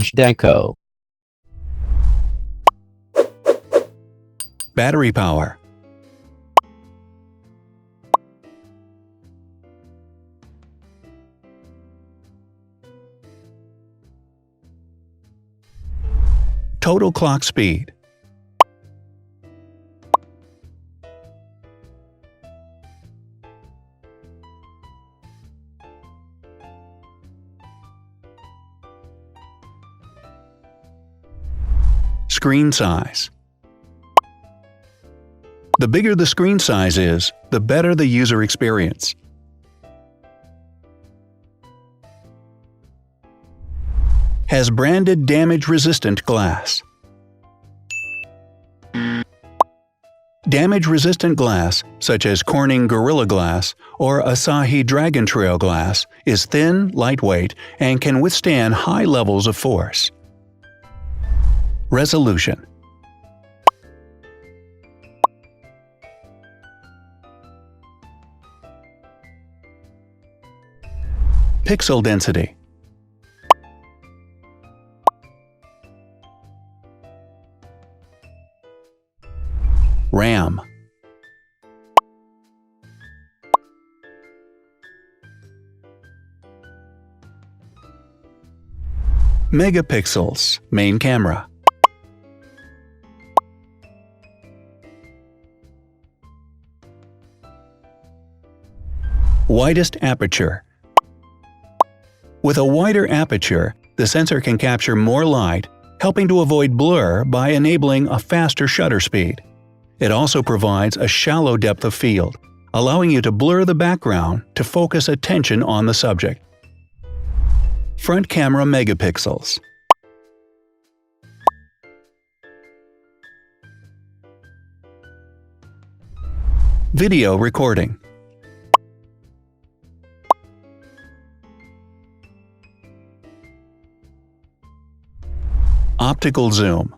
Zhdanko. Battery power. Total clock speed. Screen size. The bigger the screen size is, the better the user experience. Has branded damage-resistant glass. Damage-resistant glass, such as Corning Gorilla Glass or Asahi Dragon Trail glass, is thin, lightweight, and can withstand high levels of force. Resolution. Pixel density. RAM. Megapixels, main camera. Widest aperture. With a wider aperture, the sensor can capture more light, helping to avoid blur by enabling a faster shutter speed. It also provides a shallow depth of field, allowing you to blur the background to focus attention on the subject. Front camera megapixels. Video recording. Optical zoom.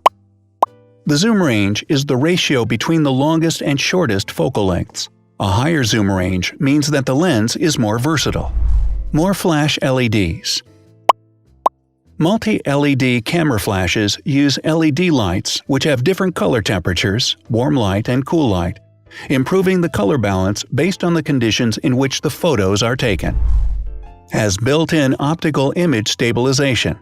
The zoom range is the ratio between the longest and shortest focal lengths. A higher zoom range means that the lens is more versatile. More flash LEDs. Multi-LED camera flashes use LED lights which have different color temperatures, warm light and cool light, improving the color balance based on the conditions in which the photos are taken. Has built-in optical image stabilization.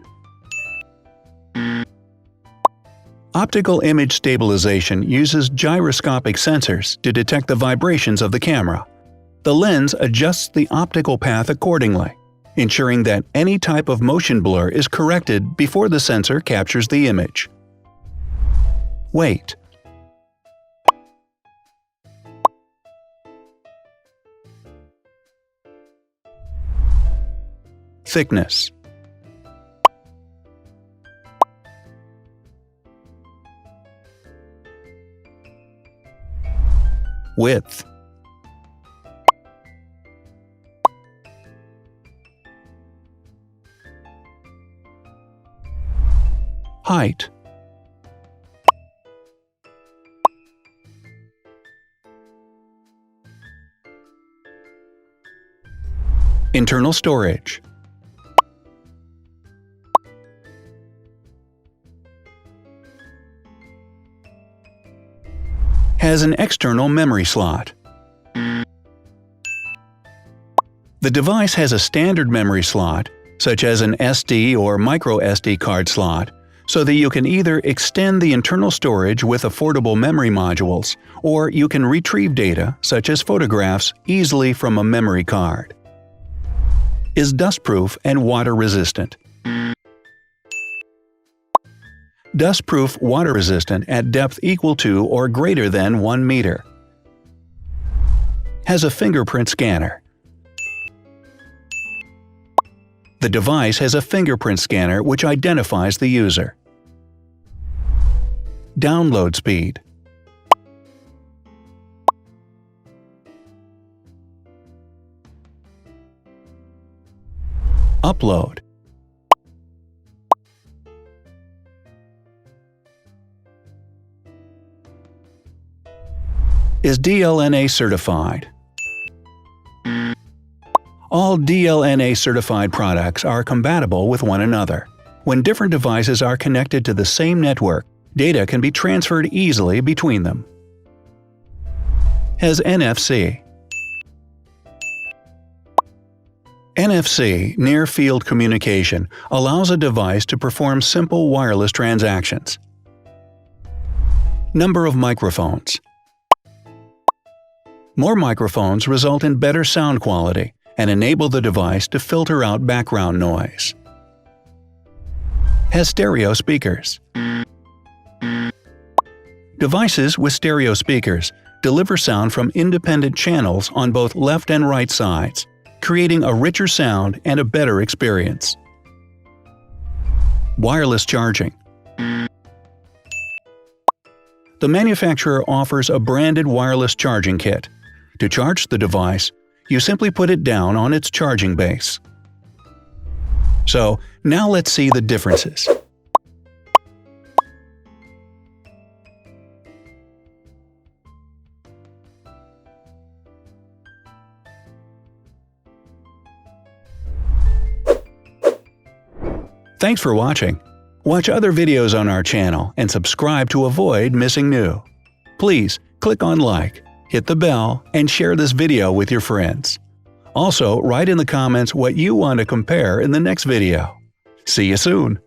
Optical image stabilization uses gyroscopic sensors to detect the vibrations of the camera. The lens adjusts the optical path accordingly, ensuring that any type of motion blur is corrected before the sensor captures the image. Weight. Thickness. Width. Height. Internal storage. Has an external memory slot. The device has a standard memory slot, such as an SD or micro SD card slot, so that you can either extend the internal storage with affordable memory modules, or you can retrieve data, such as photographs, easily from a memory card. Is dustproof and water-resistant. Dustproof water-resistant at depth equal to or greater than 1 meter. Has a fingerprint scanner. The device has a fingerprint scanner which identifies the user. Download speed. Upload. Is DLNA certified. All DLNA certified products are compatible with one another. When different devices are connected to the same network, data can be transferred easily between them. Has NFC. NFC, Near Field Communication, allows a device to perform simple wireless transactions. Number of microphones. More microphones result in better sound quality and enable the device to filter out background noise. Has stereo speakers. Devices with stereo speakers deliver sound from independent channels on both left and right sides, creating a richer sound and a better experience. Wireless charging. The manufacturer offers a branded wireless charging kit. To charge the device, you simply put it down on its charging base. So, now let's see the differences. Thanks for watching. Watch other videos on our channel and subscribe to avoid missing new. Please click on like, hit the bell, and share this video with your friends. Also, write in the comments what you want to compare in the next video. See you soon!